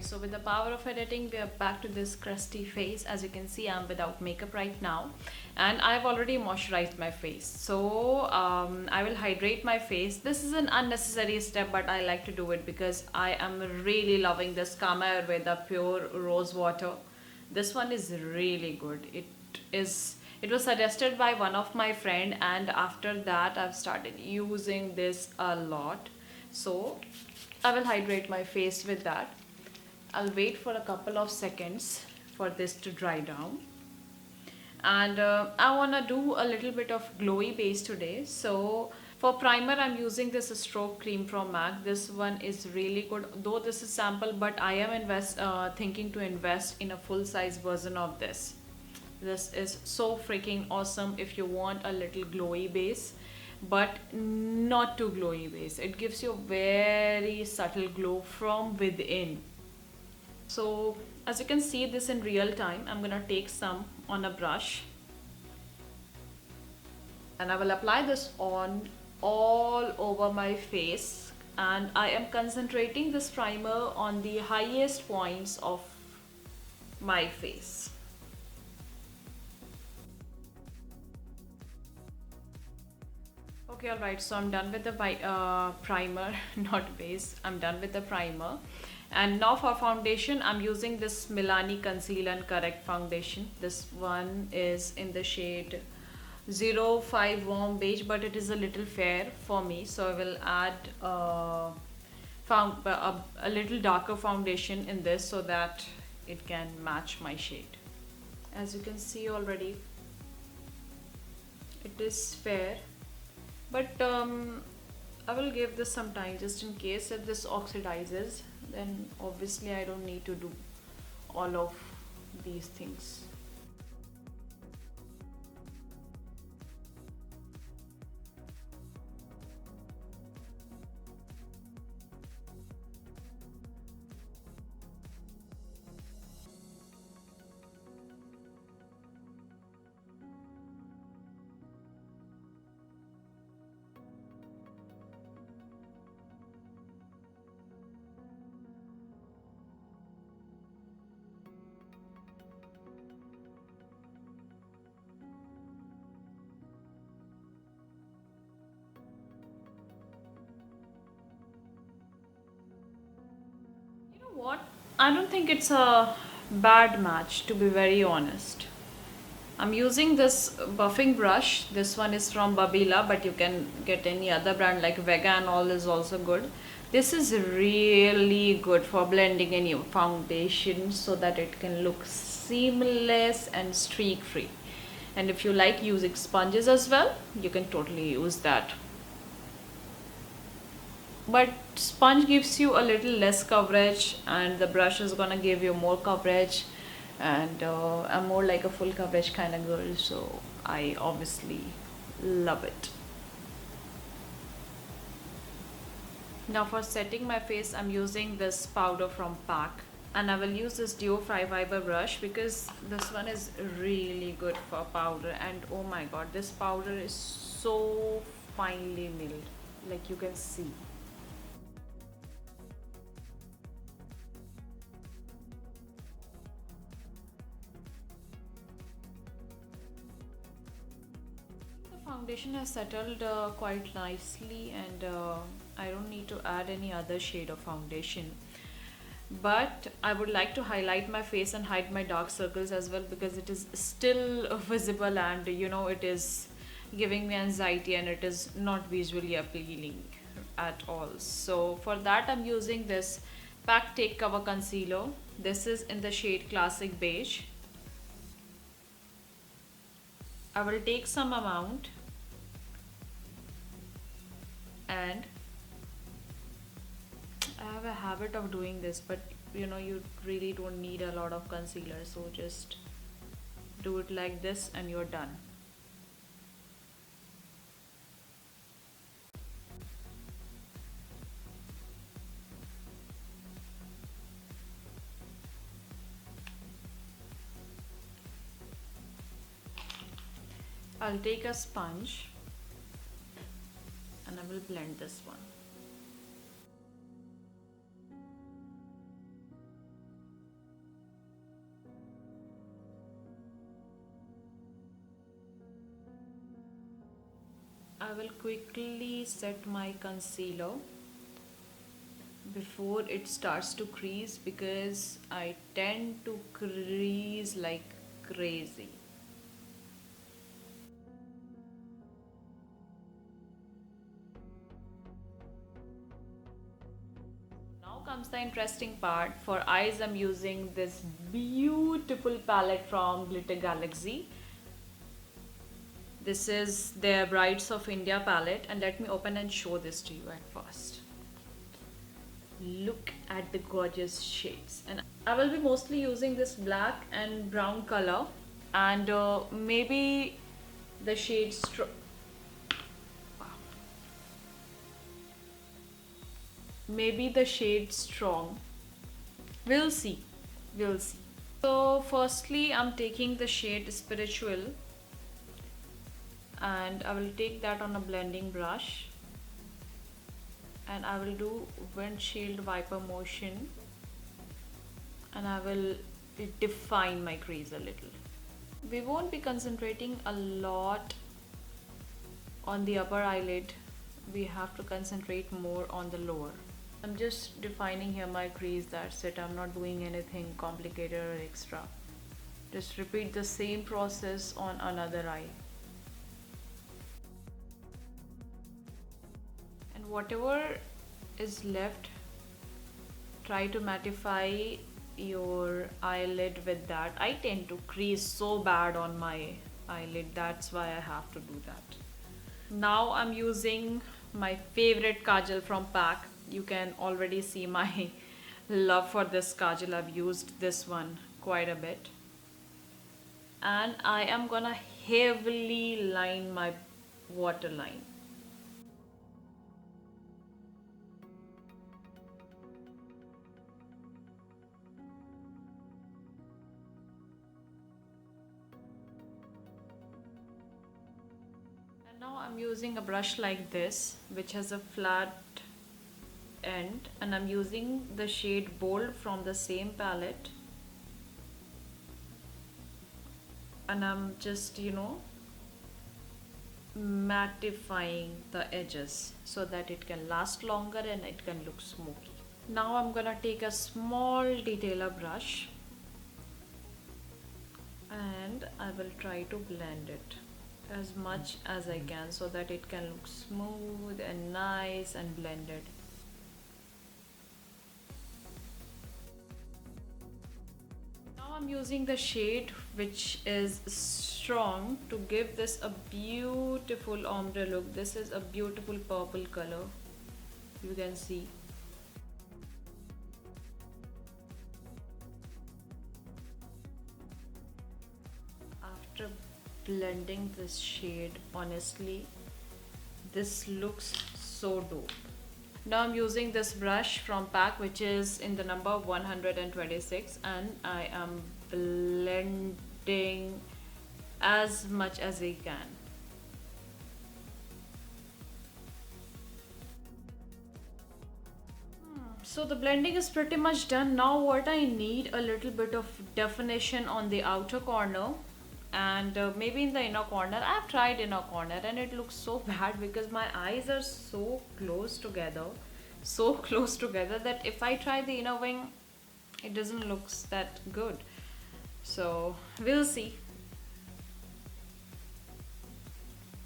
Alright, so with the power of editing, we are back to this crusty face. As you can see, I'm without makeup right now, and I've already moisturized my face. So I will hydrate my face. This is an unnecessary step, but I like to do it because I am really loving this Kama Ayurveda pure rose water. This one is really good. It was suggested by one of my friend, and after that I've started using this a lot. So I will hydrate my face with that. I'll wait for a couple of seconds for this to dry down. And I want to do a little bit of glowy base today. So for primer, I'm using this stroke cream from MAC. This one is really good, though this is sample, but I am thinking to invest in a full size version of this. This is so freaking awesome if you want a little glowy base, but not too glowy base. It gives you a very subtle glow from within. So as you can see this in real time, I'm gonna take some on a brush and I will apply this on all over my face, and I am concentrating this primer on the highest points of my face. Okay, alright, so I'm done with the primer, not base, I'm done with the primer. And now for foundation, I'm using this Milani Conceal and Correct foundation. This one is in the shade 05 Warm Beige, but it is a little fair for me. So I will add a little darker foundation in this so that it can match my shade. As you can see already, it is fair. But I will give this some time just in case if this oxidizes, then obviously I don't need to do all of these things. What? I don't think it's a bad match, to be very honest. I'm using this buffing brush. This one is from Babila, but you can get any other brand like Vega and all is also good. This is really good for blending any foundation so that it can look seamless and streak free. And if you like using sponges as well, you can totally use that. But sponge gives you a little less coverage and the brush is gonna give you more coverage, and I'm more like a full coverage kind of girl, so I obviously love it. Now for setting my face, I'm using this powder from PAC, and I will use this Duo Fry Fiber brush because this one is really good for powder. And oh my god, this powder is so finely milled, like you can see. Foundation has settled quite nicely, and I don't need to add any other shade of foundation, but I would like to highlight my face and hide my dark circles as well because it is still visible, and it is giving me anxiety and it is not visually appealing at all. So for that I'm using this PAC Take Cover Concealer. This is in the shade Classic Beige. I will take some amount and I have a habit of doing this, but you really don't need a lot of concealer, so just do it like this and you're done. I'll take a sponge and I will blend this one. I will quickly set my concealer before it starts to crease because I tend to crease like crazy. Now comes the interesting part. For eyes, I'm using this beautiful palette from Glitter Galaxy. This is their Brides of India palette, and let me open and show this to you at first. Look at the gorgeous shades, and I will be mostly using this black and brown color, and maybe the shade strong. We'll see. We'll see. So firstly, I'm taking the shade Spiritual, and I will take that on a blending brush, and I will do windshield wiper motion, and I will define my crease a little. We won't be concentrating a lot on the upper eyelid. We have to concentrate more on the lower. I'm just defining here my crease, that's it. I'm not doing anything complicated or extra. Just repeat the same process on another eye. And whatever is left, try to mattify your eyelid with that. I tend to crease so bad on my eyelid, that's why I have to do that. Now I'm using my favorite kajal from PAC. You can already see my love for this kajal. I've used this one quite a bit. And I am gonna heavily line my waterline. And now I'm using a brush like this, which has a flat end, and I'm using the shade Bold from the same palette, and I'm just mattifying the edges so that it can last longer and it can look smoky. Now I'm gonna take a small detailer brush and I will try to blend it as much as I can so that it can look smooth and nice and blended. Now I'm using the shade which is strong to give this a beautiful ombre look. This is a beautiful purple color, you can see. After blending this shade, honestly, this looks so dope. Now I'm using this brush from PAC, which is in the number 126, and I am blending as much as I can. So the blending is pretty much done. Now what I need, a little bit of definition on the outer corner and maybe in the inner corner. I've tried inner corner and it looks so bad because my eyes are so close together that if I try the inner wing, it doesn't look that good. So we'll see.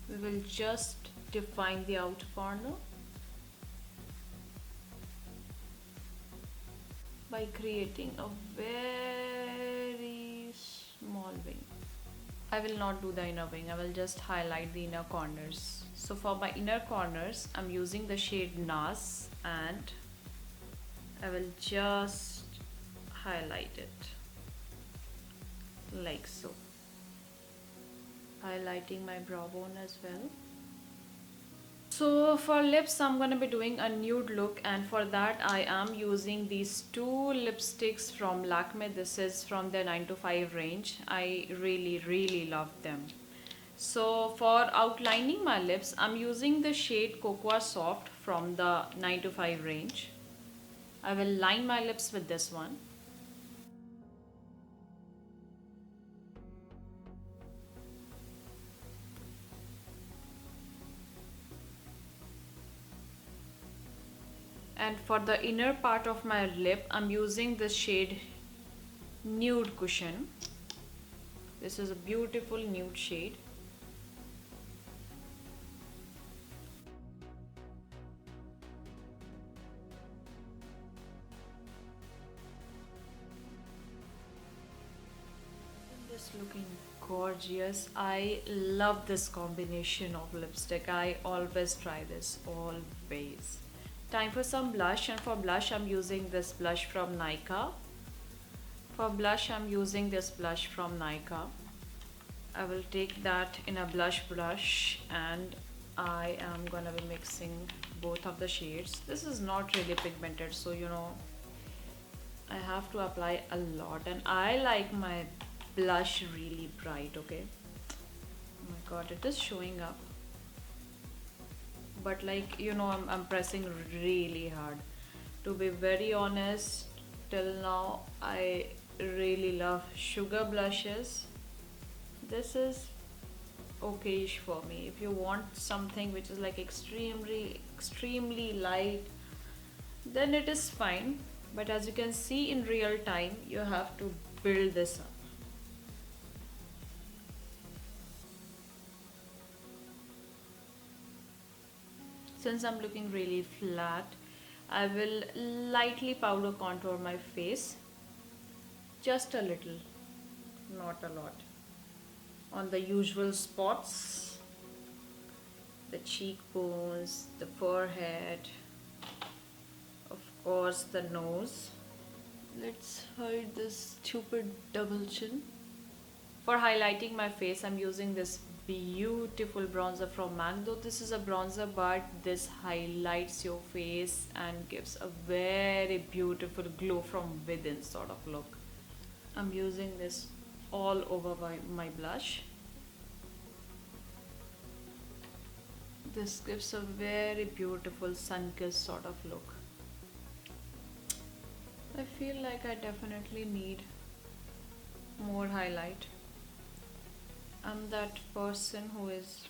We will just define the outer corner by creating a very small wing. I will not do the inner wing, I will just highlight the inner corners. So for my inner corners, I'm using the shade Nas and I will just highlight it like so. Highlighting my brow bone as well. So for lips, I'm going to be doing a nude look, and for that I am using these two lipsticks from Lakme. This is from their 9 to 5 range. I really love them. So for outlining my lips, I'm using the shade Cocoa Soft from the 9 to 5 range. I will line my lips with this one. And for the inner part of my lip, I'm using this shade Nude Cushion. This is a beautiful nude shade. This looking gorgeous. I love this combination of lipstick. I always try this, always. Time for some blush, and for blush I'm using this blush from Nykaa. For blush I'm using this blush from Nykaa. I will take that in a blush brush and I am gonna be mixing both of the shades. This is not really pigmented, so you know I have to apply a lot, and I like my blush really bright. Okay, oh my god, it is showing up, but like you know I'm pressing really hard. To be very honest, till now I really love sugar blushes. This is okayish for me. If you want something which is like extremely light, then it is fine, but as you can see in real time you have to build this up. Since I'm looking really flat, I will lightly powder contour my face, just a little, not a lot, on the usual spots, the cheekbones, the forehead, of course the nose. Let's hide this stupid double chin. For highlighting my face, I'm using this beautiful bronzer from MAC. Though this is a bronzer, but this highlights your face and gives a very beautiful glow from within sort of look. I'm using this all over my blush. This gives a very beautiful sun-kissed sort of look. I feel like I definitely need more highlight. I'm that person who is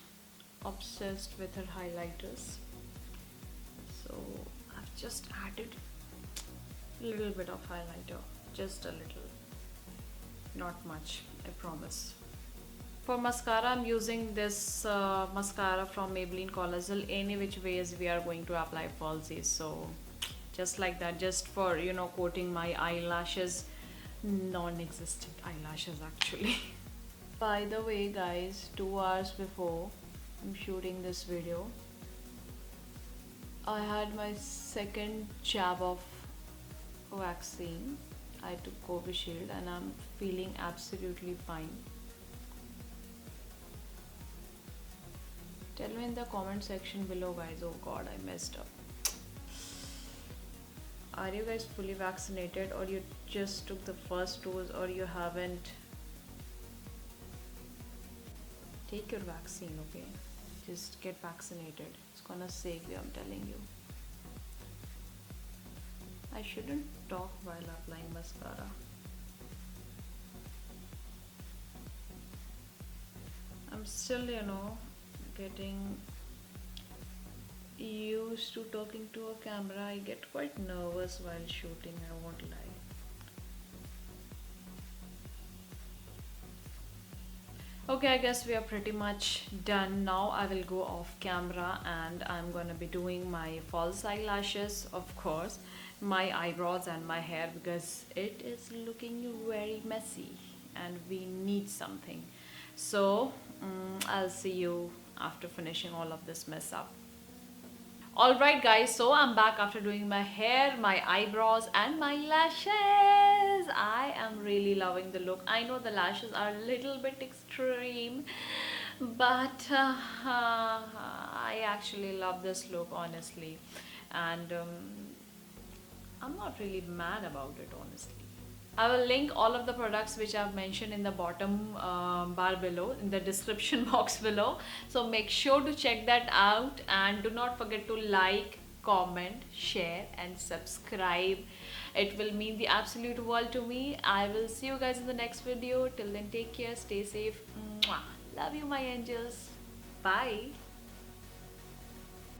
obsessed with her highlighters. So I've just added a little bit of highlighter, just a little, not much, I promise. For mascara, I'm using this mascara from Maybelline Collagen. Any which ways we are going to apply falsies, so just like that, just for you know coating my eyelashes, non-existent eyelashes actually. By the way guys, 2 hours before I'm shooting this video, I had my second jab of vaccine. I took Covishield and I'm feeling absolutely fine. Tell me in the comment section below guys. Oh god, I messed up. Are you guys fully vaccinated, or you just took the first dose, or you haven't? Take your vaccine, okay? Just get vaccinated. It's gonna save you, I'm telling you. I shouldn't talk while applying mascara. I'm still, you know, getting used to talking to a camera. I get quite nervous while shooting, I won't lie. Okay, I guess we are pretty much done now. I will go off camera and I'm gonna be doing my false eyelashes, of course, my eyebrows and my hair, because it is looking very messy and we need something. So I'll see you after finishing all of this mess up. Alright guys, so I'm back after doing my hair, my eyebrows and my lashes. I am really loving the look. I know the lashes are a little bit extreme, but I actually love this look honestly, and I'm not really mad about it honestly. I will link all of the products which I've mentioned in the bottom bar below, in the description box below. So make sure to check that out and do not forget to like, comment, share and subscribe. It will mean the absolute world to me. I will see you guys in the next video. Till then, take care, stay safe. Mwah. Love you my angels. Bye.